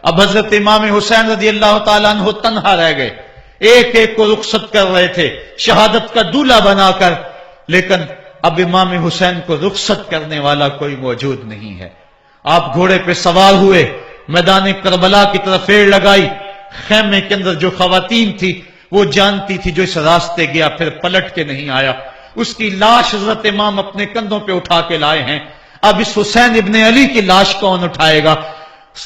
اب حضرت امام حسین رضی اللہ تعالیٰ عنہ تنہا رہ گئے، ایک ایک کو رخصت کر رہے تھے شہادت کا دولہا بنا کر، لیکن اب امام حسین کو رخصت کرنے والا کوئی موجود نہیں ہے۔ آپ گھوڑے پہ سوار ہوئے، میدان کربلا کی طرف ایڑ لگائی، خیمے کے اندر جو خواتین تھی وہ جانتی تھی جو اس راستے گیا پھر پلٹ کے نہیں آیا، اس کی لاش حضرت امام اپنے کندھوں پہ اٹھا کے لائے ہیں۔ اب اس حسین ابن علی کی لاش کون اٹھائے گا؟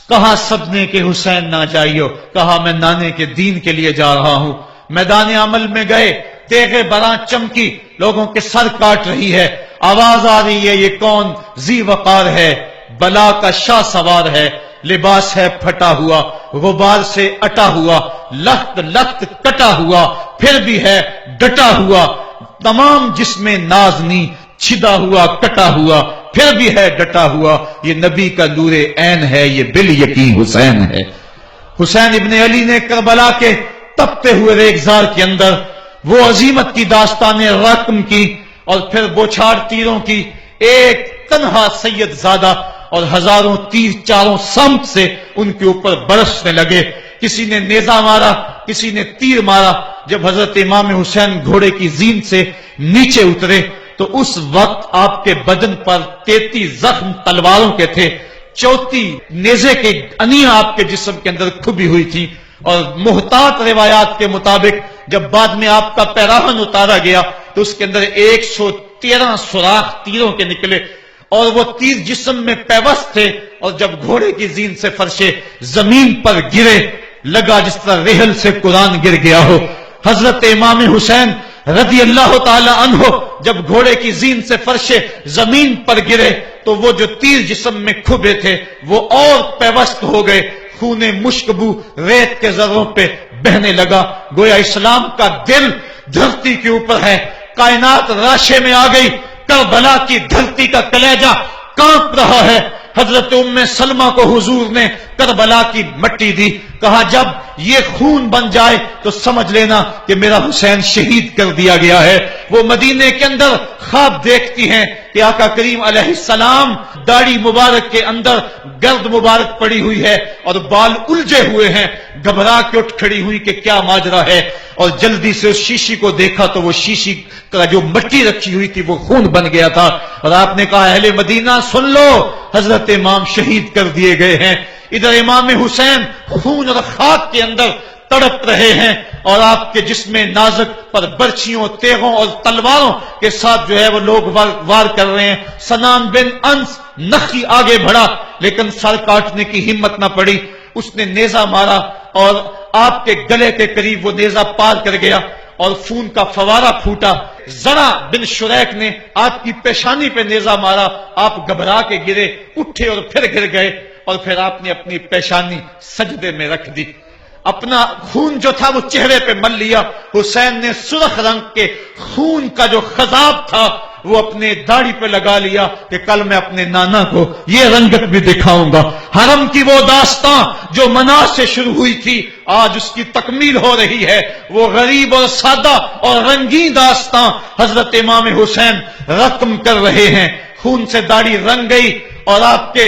کہا سب نے کہ حسین نہ جائیو، کہا میں نانے کے دین کے لیے جا رہا ہوں۔ میدان عمل میں گئے، تیغ براں چمکی، لوگوں کے سر کاٹ رہی ہے، آواز آ رہی ہے یہ کون ذی وقار ہے، بلا کا شاہ سوار ہے، لباس ہے پھٹا ہوا، غبار سے اٹا ہوا، لخت لخت کٹا ہوا، پھر بھی ہے ڈٹا ہوا، تمام جسم نازنی چھدا ہوا کٹا ہوا، پھر بھی ہے ڈٹا ہوا، یہ نبی کا نور عین ہے، یہ بال یقین حسین ہے۔ حسین ابن علی نے کربلا کے تپتے ہوئے ریگزار کے اندر وہ عظیمت کی داستانیں رقم کی اور پھر بوچھاڑ تیروں کی، ایک تنہا سید زادہ اور ہزاروں تیر چاروں سمت سے ان کے اوپر برسنے لگے، کسی نے نیزہ مارا، کسی نے تیر مارا۔ جب حضرت امام حسین گھوڑے کی زین سے نیچے اترے تو اس وقت آپ کے بدن پر 33 زخم تلواروں کے تھے، 34 نیزے کے انیاں آپ کے جسم کے اندر کھبی ہوئی تھی، اور محتاط روایات کے مطابق جب بعد میں آپ کا پیراہن اتارا گیا تو اس کے اندر 113 سوراخ تیروں کے نکلے، اور وہ تیر جسم میں پیوست تھے، اور جب گھوڑے کی زین سے فرشے زمین پر گرے لگا جس طرح ریحل سے قرآن گر گیا ہو۔ حضرت امام حسین رضی اللہ تعالی عنہ جب گھوڑے کی زین سے فرشے زمین پر گرے تو وہ جو تیر جسم میں کھبے تھے وہ اور پیوست ہو گئے، خون مشکبو ریت کے ذروں پہ بہنے لگا، گویا اسلام کا دل دھرتی کے اوپر ہے، کائنات راشے میں آ گئی، کربلا کی دھرتی کا کلیجہ کانپ رہا ہے۔ حضرت ام سلمہ کو حضور نے کربلا کی مٹی دی، کہا جب یہ خون بن جائے تو سمجھ لینا کہ میرا حسین شہید کر دیا گیا ہے۔ وہ مدینے کے اندر خواب دیکھتی ہیں کہ آقا کریم علیہ السلام داڑھی مبارک کے اندر گرد مبارک پڑی ہوئی ہے اور بال الجھے ہوئے ہیں، گھبرا کے اٹھ کھڑی ہوئی کہ کیا ماجرا ہے، اور جلدی سے اس شیشی کو دیکھا تو وہ شیشی کا جو مٹی رکھی ہوئی تھی وہ خون بن گیا تھا، اور آپ نے کہا اہل مدینہ سن لو، حضرت امام شہید کر دیے گئے ہیں۔ ادھر امام حسین خون اور خاک کے اندر تڑپ رہے ہیں، اور آپ کے جسم نازک پر برچھیوں، تیغوں اور تلواروں کے ساتھ جو ہے وہ لوگ وار کر رہے ہیں۔ سنان بن انس نخی آگے بڑھا لیکن سر کاٹنے کی ہمت نہ پڑی، اس نے نیزہ مارا اور آپ کے گلے کے قریب وہ نیزہ پار کر گیا اور خون کا فوارہ پھوٹا۔ زرع بن شریک نے آپ کی پیشانی پہ نیزہ مارا، آپ گھبرا کے گرے، اٹھے اور پھر گر گئے، اور پھر آپ نے اپنی پیشانی سجدے میں رکھ دی، اپنا خون جو تھا وہ چہرے پہ مل لیا۔ حسین نے سرخ رنگ کے خون کا جو خضاب تھا وہ اپنے داڑھی پہ لگا لیا کہ کل میں اپنے نانا کو یہ رنگت بھی دکھاؤں گا۔ حرم کی وہ داستان جو مناس سے شروع ہوئی تھی آج اس کی تکمیل ہو رہی ہے، وہ غریب اور سادہ اور رنگین داستان حضرت امام حسین رقم کر رہے ہیں۔ خون سے داڑھی رنگ گئی اور آپ کے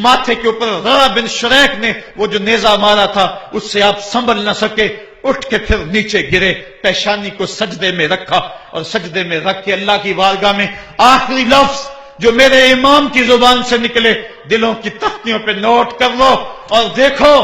ماتھے کے اوپر زرع بن شریک نے وہ جو نیزہ مارا تھا اس سے آپ سنبھل نہ سکے، اٹھ کے پھر نیچے گرے، پیشانی کو سجدے میں رکھا، اور سجدے میں رکھ کے اللہ کی بارگاہ میں آخری لفظ جو میرے امام کی زبان سے نکلے دلوں کی تختیوں پہ نوٹ کر لو اور دیکھو۔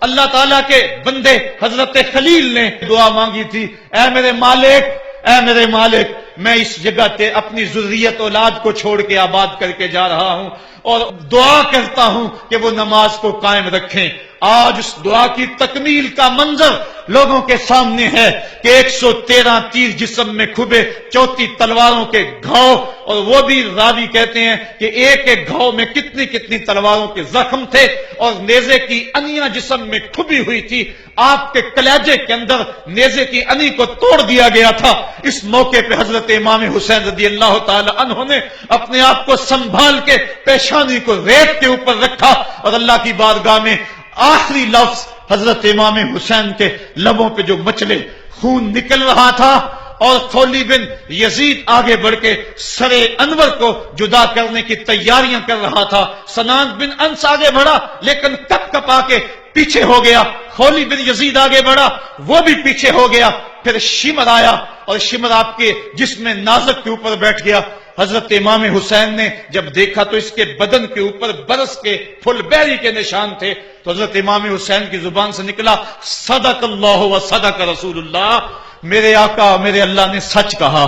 اللہ تعالیٰ کے بندے حضرت خلیل نے دعا مانگی تھی، اے میرے مالک، اے میرے مالک، میں اس جگہ تے اپنی ذریت اولاد کو چھوڑ کے آباد کر کے جا رہا ہوں اور دعا کرتا ہوں کہ وہ نماز کو قائم رکھیں۔ آج اس دعا کی تکمیل کا منظر لوگوں کے سامنے ہے کہ 113 تیر جسم میں کھبے، 34 تلواروں کے گھاؤ، اور وہ بھی راوی کہتے ہیں کہ ایک ایک گھاؤ میں کتنی کتنی تلواروں کے زخم تھے، اور نیزے کی انیاں جسم میں کھبی ہوئی تھی، آپ کے کلیجے کے اندر نیزے کی انی کو توڑ دیا گیا تھا۔ اس موقع پہ حضرت امام حسین رضی اللہ تعالی عنہ نے اپنے آپ کو سنبھال کے پیشانی کو ریت کے اوپر رکھا اور اللہ کی بارگاہ میں آخری لفظ حضرت امام حسین کے لبوں پہ جو مچلے خون نکل رہا تھا اور خولی بن یزید آگے بڑھ کے سر انور کو جدا کرنے کی تیاریاں کر رہا تھا. سنان بن انس آگے بڑھا لیکن کپ کپا کے پیچھے ہو گیا. خولی بن یزید آگے بڑھا, وہ بھی پیچھے ہو گیا. پھر شمر آیا اور شمر آپ کے جسم نازک کے اوپر بیٹھ گیا. حضرت امام حسین نے جب دیکھا تو اس کے بدن کے اوپر برس کے پھل بیری کے نشان تھے. تو حضرت امام حسین کی زبان سے نکلا, صدق اللہ و صدق رسول اللہ, میرے آقا میرے اللہ نے سچ کہا.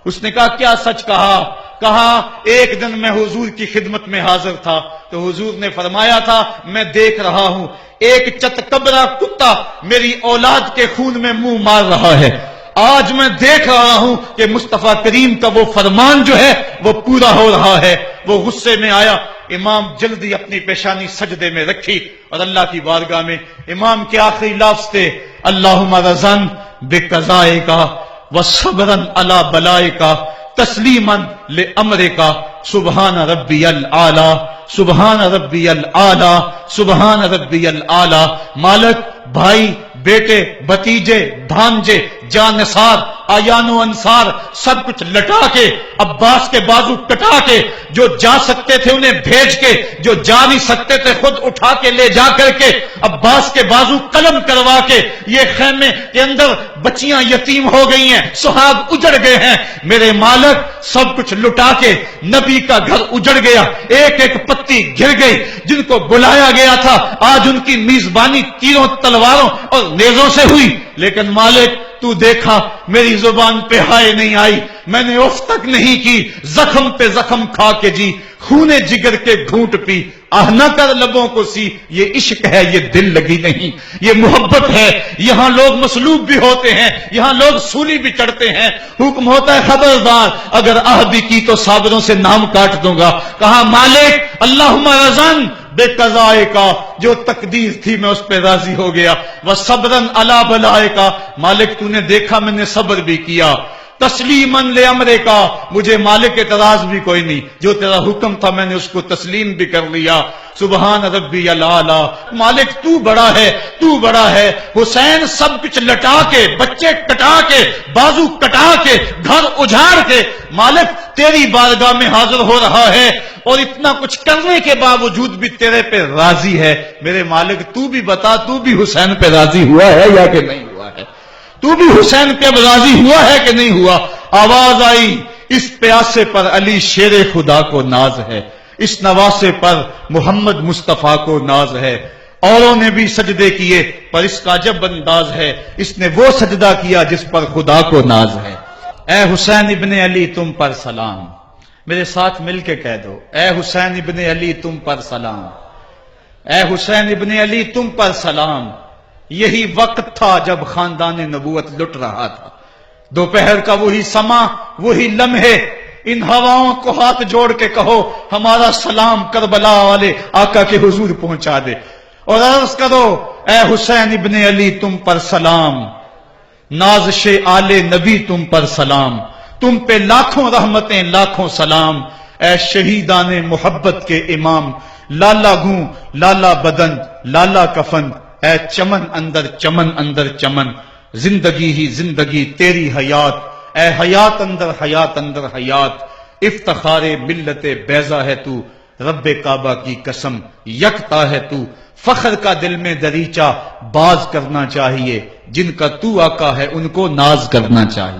اس نے کہا کیا سچ کہا؟ کہا ایک دن میں حضور کی خدمت میں حاضر تھا تو حضور نے فرمایا تھا میں دیکھ رہا ہوں ایک چتکبرا کتا میری اولاد کے خون میں منہ مار رہا ہے. آج میں دیکھ رہا ہوں کہ مصطفیٰ کریم کا وہ فرمان جو ہے وہ پورا ہو رہا ہے. وہ غصے میں آیا. امام جلدی اپنی پیشانی سجدے میں رکھی اور اللہ کی بارگاہ میں امام کے آخری لفظ تھے, اللہم رضن بقضائک وصبرن علی بلائک تسلیما لامرک سبحان ربی الاعلی سبحان ربی الاعلی سبحان ربی الاعلی. مالک بھائی بیٹے بھتیجے بھانجے جانثار آیان و انصار سب کچھ لٹا کے عباس کے بازو کٹا کے جو جا سکتے تھے انہیں بھیج کے جو جا نہیں سکتے تھے خود اٹھا کے لے جا کر کے عباس کے بازو قلم کروا کے یہ خیمے کے اندر بچیاں یتیم ہو گئی ہیں, سہاگ اجڑ گئے ہیں. میرے مالک سب کچھ لٹا کے نبی کا گھر اجڑ گیا, ایک ایک پتی گر گئی. جن کو بلایا گیا تھا آج ان کی میزبانی تیروں تلواروں اور نیزوں سے ہوئی. لیکن مالک تو دیکھا میری زبان پہ ہائے نہیں آئی, میں نے اف تک نہیں کی, زخم پہ زخم کھا کے جی, خونے جگر کے گھونٹ پی, آہ نہ کر لبوں کو سی. یہ عشق ہے, یہ دل لگی نہیں, یہ محبت ہے. یہاں لوگ مصلوب بھی ہوتے ہیں, یہاں لوگ سولی بھی چڑھتے ہیں. حکم ہوتا ہے خبردار اگر آہ بھی کی تو صابروں سے نام کاٹ دوں گا. کہا مالک اللہم رضن بے قضائے کا, جو تقدیر تھی میں اس پہ راضی ہو گیا. وصبرن علی بلائے کا, مالک تو نے دیکھا میں نے صبر بھی کیا. تسلیمن لامرے کا, مجھے مالک اعتراض بھی کوئی نہیں, جو تیرا حکم تھا میں نے اس کو تسلیم بھی کر لیا. سبحان ربی الاعلی, مالک تو بڑا ہے, تو بڑا ہے. حسین سب کچھ لٹا کے بچے کٹا کے بازو کٹا کے گھر اجاڑ کے مالک تیری بارگاہ میں حاضر ہو رہا ہے اور اتنا کچھ کرنے کے باوجود بھی تیرے پہ راضی ہے. میرے مالک تو بھی بتا, تو بھی حسین پہ راضی ہوا ہے یا کہ نہیں ہوا ہے؟ تو بھی حسین پہ راضی ہوا ہے کہ نہیں ہوا؟ آواز آئی, اس پیاسے پر علی شیر خدا کو ناز ہے, اس نواسے پر محمد مصطفیٰ کو ناز ہے. اوروں نے بھی سجدے کیے پر اس کا جب انداز ہے, اس نے وہ سجدہ کیا جس پر خدا کو ناز ہے. اے حسین ابن علی تم پر سلام, میرے ساتھ مل کے کہہ دو, اے حسین ابن علی تم پر سلام, اے حسین ابن علی تم پر سلام. یہی وقت تھا جب خاندان نبوت لٹ رہا تھا, دوپہر کا وہی سما وہی لمحے. ان ہواؤں کو ہاتھ جوڑ کے کہو ہمارا سلام کربلا والے آقا کے حضور پہنچا دے, اور عرض کرو اے حسین ابن علی تم پر سلام, نازش آل نبی تم پر سلام, تم پہ لاکھوں رحمتیں لاکھوں سلام. اے شہیدان محبت کے امام, لالا گوں لالا بدن لالا کفن, اے چمن اندر چمن, زندگی ہی زندگی تیری حیات, اے حیات اندر حیات. افتخار ملت بیضا ہے تو, رب کعبہ کی قسم یکتا ہے تو. فخر کا دل میں دریچہ باز کرنا چاہیے, جن کا تو آقا ہے ان کو ناز کرنا چاہیے.